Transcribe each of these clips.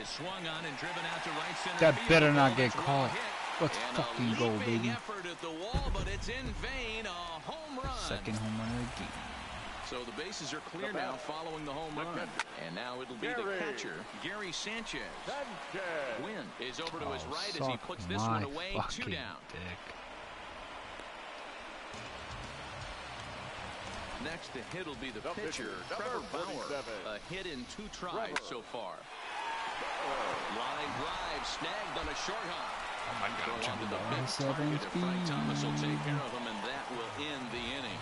Is swung on and driven out to right center. That better not get caught. Let's fucking go, baby. Effort at the wall, but it's in vain. A home run. Second home run of the game. So the bases are clear now following the home run. And now it'll be the catcher, Gary Sanchez. Gwynn is over to his right as he puts this one away. 2 down. Dick. Next to hit will be the pitcher, Trevor Bauer. A hit in 2 tries so far. Line drive snagged on a short hop. Oh my God. Onto the big target. Frank Thomas will take care of him, and that will end the inning.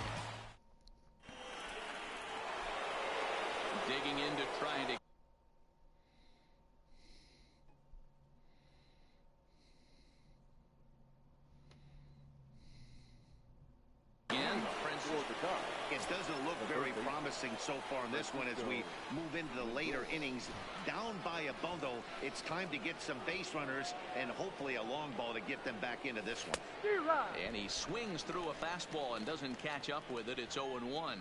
Digging in to try to It doesn't look very promising so far in this one as we move into the later innings. Down by a bundle, it's time to get some base runners and hopefully a long ball to get them back into this one. And he swings through a fastball and doesn't catch up with it. It's 0-1.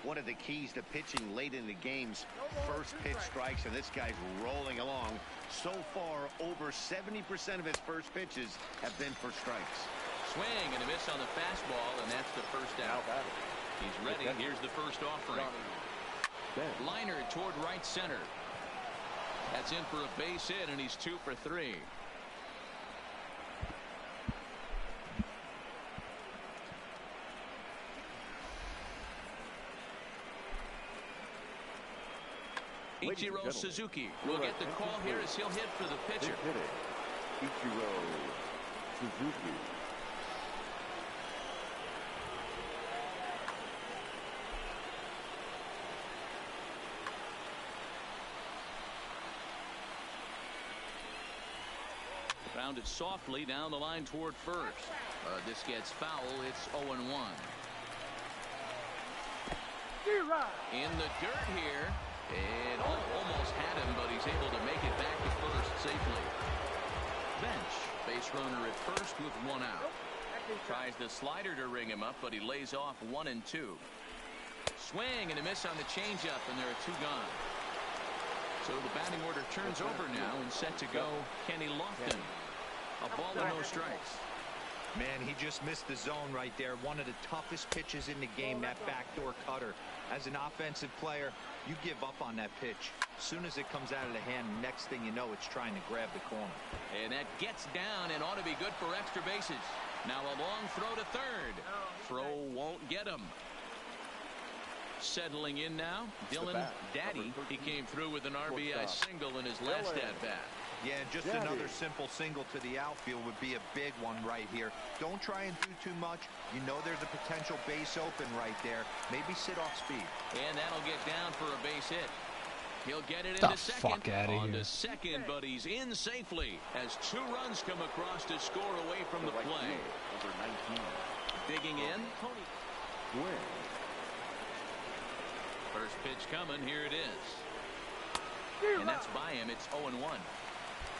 One of the keys to pitching late in the games, first pitch strikes, and this guy's rolling along. So far, over 70% of his first pitches have been for strikes. Swing and a miss on the fastball, and that's the first out. He's ready. Here's the first offering. Liner toward right center. That's in for a base hit, and he's 2 for 3. Ichiro Suzuki will get the call here as he'll hit for the pitcher. Ichiro Suzuki. Grounded softly down the line toward first. This gets foul. It's 0-1. In the dirt here. It almost had him, but he's able to make it back to first safely. Bench. Base runner at first with 1 out. Tries the slider to ring him up, but he lays off 1 and 2. Swing and a miss on the changeup, and there are 2 gone. So the batting order turns over now and set to go Kenny Lofton. A ball and no strikes. Man, he just missed the zone right there. One of the toughest pitches in the game, that backdoor cutter. As an offensive player, you give up on that pitch. As soon as it comes out of the hand, next thing you know, it's trying to grab the corner. And that gets down and ought to be good for extra bases. Now a long throw to third. Throw won't get him. Settling in now, Dylan Daddy. He came through with an RBI single in his last at-bat. Yeah, just another simple single to the outfield would be a big one right here. Don't try and do too much. You know there's a potential base open right there. Maybe sit off speed. And that'll get down for a base hit. He'll get it the into second. Fuck out of On here. to second, but he's in safely as 2 runs come across to score away from the play. Number 19. Digging in. First pitch coming. Here it is. And that's by him. It's 0-1.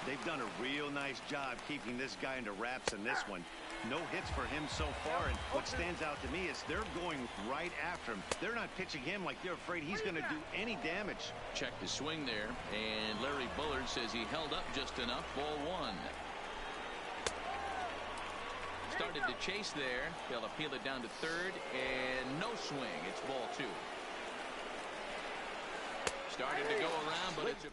They've done a real nice job keeping this guy into wraps in this one. No hits for him so far, and what stands out to me is they're going right after him. They're not pitching him like they're afraid he's going to do any damage. Check the swing there, and Larry Bullard says he held up just enough. Ball 1. Started to chase there. They'll appeal it down to third, and no swing. It's ball 2. Started to go around, but it's a...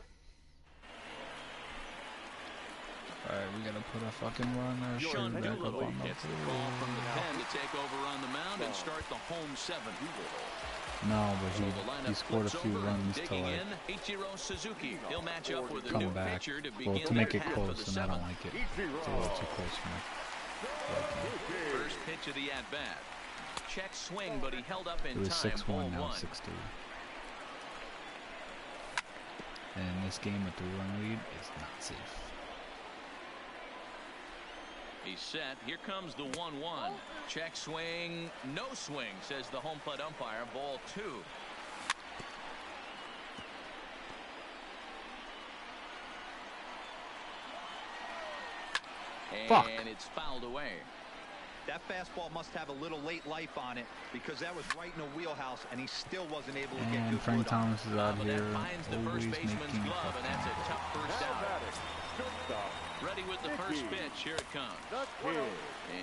Alright, we gotta put a fucking runner. Sean back up Doolittle on the gets the call from the pen to take over on the mound and start the home 7. No, but he scored a few runs to like Ichiro Suzuki. He'll match up with a come new back. pitcher to Well, begin to make their it half of close, the and I 7th. don't like it. It's a little too close for me. First pitch of the at-bat. Check swing, but he held up in It was time. 6-1, now Ball 1. 6-2. And this game with the run lead is not safe. He's set. Here comes the 1-1. Check swing. No swing, says the home plate umpire. Ball 2. Fuck. And it's fouled away. That fastball must have a little late life on it because that was right in the wheelhouse and he still wasn't able to get And good Frank wood on it. Thomas is out But here that finds the always first making baseman's glove, and that's a tough first First pitch, here it comes.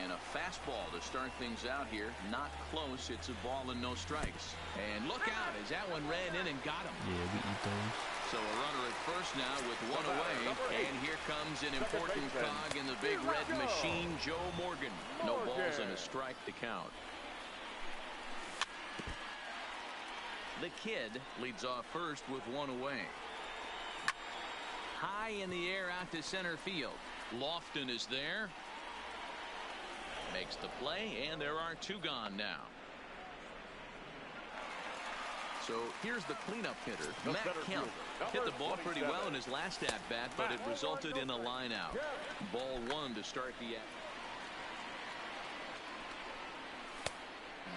And a fastball to start things out here. Not close. It's a ball and no strikes. And look out as that one ran in and got him. Yeah, we eat those. So a runner at first now with one away. And here comes an important cog in the big red machine, Joe Morgan. No balls and a strike to count. The kid leads off first with one away. High in the air out to center field. Lofton is there. Makes the play, and there are two gone now. So here's the cleanup hitter, Matt Kemp. Hit the ball pretty well in his last at-bat, but it resulted in a line out. Ball one to start the at.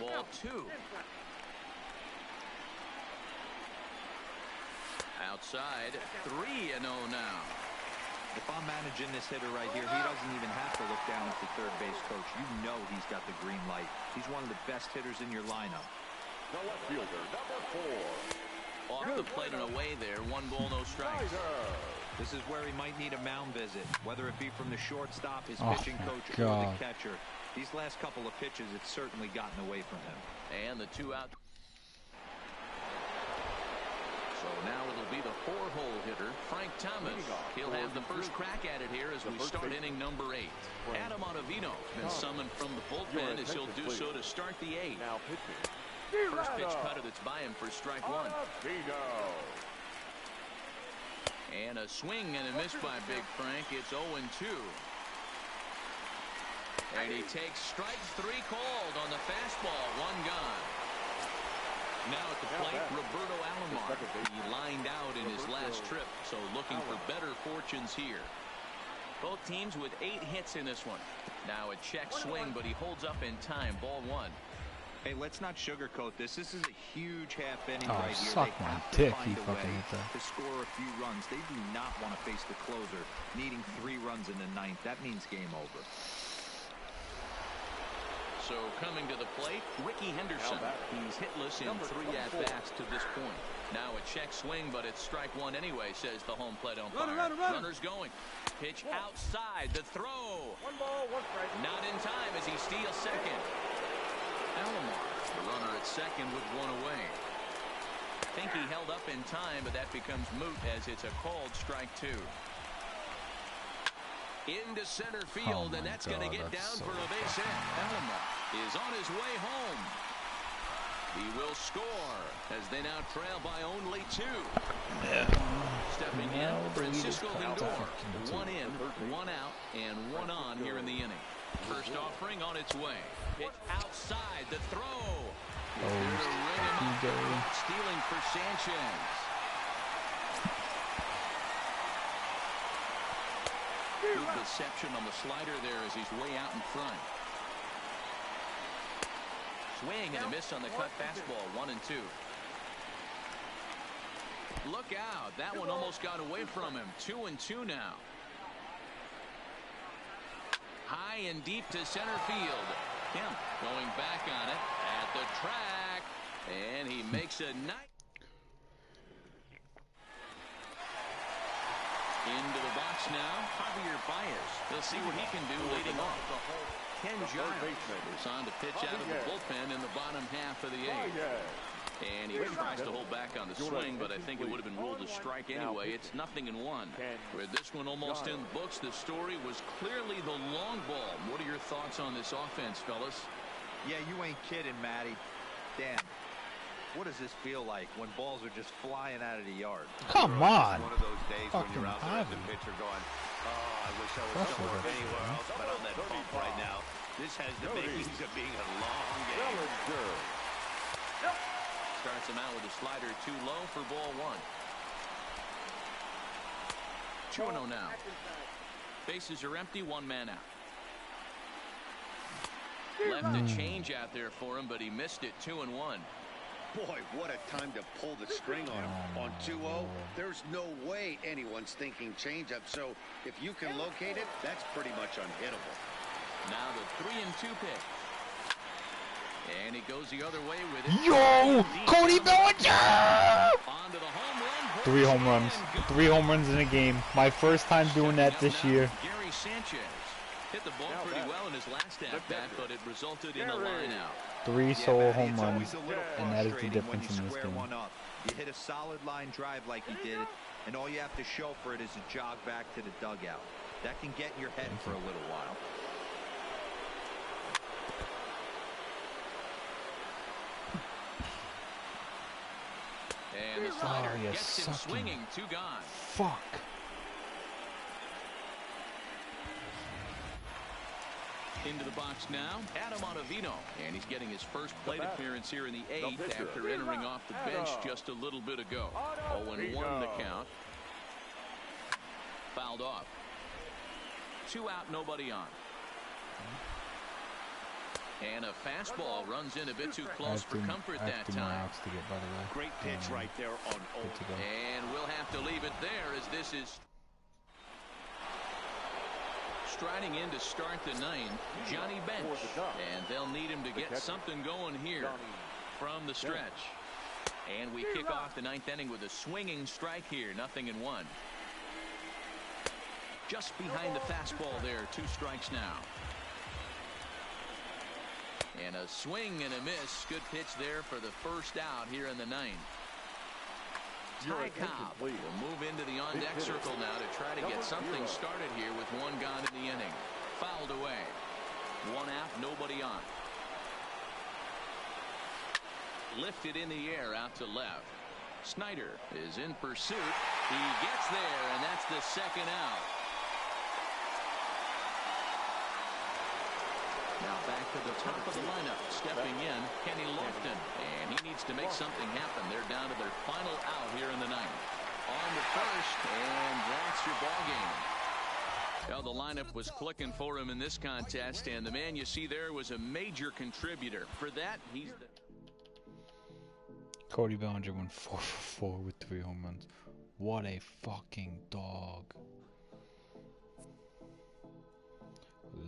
Ball two. Outside, 3-0 now. If I'm managing this hitter right here, he doesn't even have to look down at the third base coach. You know he's got the green light. He's one of the best hitters in your lineup. The left fielder, number 4. Off the plate and away there. 1 ball, no strikes. This is where he might need a mound visit, whether it be from the shortstop, his Oh pitching coach, my or the God. catcher. These last couple of pitches, it's certainly gotten away from him. And the 2 out. So now it'll be the 4-hole hitter, Frank Thomas. He'll have the first crack at it here as we start inning number 8. Adam Ottavino has been summoned from the bullpen as he'll do so to start the 8th. Now pitching. First pitch cutter that's by him for strike 1. And a swing and a miss by Big Frank. It's 0-2. And he takes strike 3 called on the fastball. 1 gone. Now at the plate, Roberto Alomar. He lined out in his last trip, so looking for better fortunes here. Both teams with 8 hits in this one. Now a check swing, but he holds up in time. Ball 1. Hey, let's not sugarcoat this. This is a huge half inning Oh, right here. suck They my have to dick, find he a fucking way hit that. to score a few runs. They do not want to face the closer, needing 3 runs in the 9th. That means game over. So coming to the plate, Ricky Henderson. He's hitless in 3 at-bats to this point. Now a check swing, but it's strike 1 anyway, says the home plate umpire. Runner's going. Pitch outside. The throw. 1 ball, 1 strike. Not in time as he steals second. Alomar, the runner at second with 1 away. Think he held up in time, but that becomes moot as it's a called strike 2. Into center field, and that's going to get down for a base hit. Alomar is on his way home. He will score as they now trail by only 2. Stepping in, Francisco Lindor. 1 in, 1 out, and 1 on here in the inning. First offering on its way. Pitch outside, the throw. There to ring him up. Stealing for Sanchez. Good deception on the slider there as he's way out in front. Swing and a miss on the cut fastball. 1-2. Look out. That one almost got away from him. 2-2 now. High and deep to center field. Kemp going back on it at the track. And he makes a nice. Into the box now, Javier Baez. He'll see what he can do leading off. Ken Giles is on to pitch out of the bullpen in the bottom half of the 8th. And he tries to hold back on the swing, but I think it would have been ruled a strike anyway. It's 0-1. With this one almost in the books, the story was clearly the long ball. What are your thoughts on this offense, fellas? Yeah, you ain't kidding, Matty. Dan, what does this feel like when balls are just flying out of the yard? Come on. One of those days when Fucking you're out there as a Javi. pitcher going, oh, I wish I was That's somewhere what I anywhere think. else but on that bump right now. This has the makings of being a long game. Starts him out with a slider too low for ball 1. 2-0 now. Bases are empty, 1 man out. Left a change out there for him, but he missed it. 2-1. Boy, what a time to pull the string on him. On 2-0, there's no way anyone's thinking changeup. So if you can locate it, that's pretty much unhittable. Now the 3-2 pitch. And he goes the other way with it. Yo, Cody Bellinger! On to the home run. 3 home runs. 3 home runs in a game. My first time doing that this year. Gary Sanchez hit the ball pretty well in his last at-bat, but it resulted in a line-out. 3 solo home runs, and that is the difference in this game. You hit a solid line drive like he did, and all you have to show for it is a jog back to the dugout. That can get in your head for a little while. And the slider gets him swinging. 2 gone. Fuck. Into the box now, Adam Ottavino, and he's getting his first plate appearance here in the 8th after entering off the bench just a little bit ago. 0-1 the count. Fouled off. 2 out, nobody on. And a fastball runs in a bit too close for comfort that time. To get, by the way. Great pitch right there on 0. And we'll have to leave it there as this is striding in to start the 9th, Johnny Bench. And they'll need him to get something going here from the stretch. And we kick off the 9th inning with a swinging strike here, 0-1. Just behind the fastball there, 2 strikes now. And a swing and a miss. Good pitch there for the first out here in the 9th. Ty Cobb will move into the on-deck circle now to try to get something started here with 1 gone in the inning. Fouled away. 1 out, nobody on. Lifted in the air out to left. Snyder is in pursuit. He gets there, and that's the 2nd out. Now back to the top of the lineup, stepping in, Kenny Lofton, and he needs to make something happen. They're down to their final out here in the 9th. On to first, and that's your ball game. Well, the lineup was clicking for him in this contest, and the man you see there was a major contributor. For that, he's the... Cody Bellinger went 4 for 4 with 3 home runs. What a fucking dog.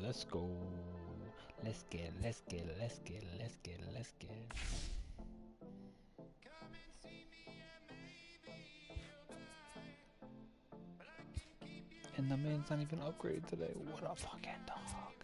Let's go. Let's get. And the man's not even upgraded today. What a fucking dog.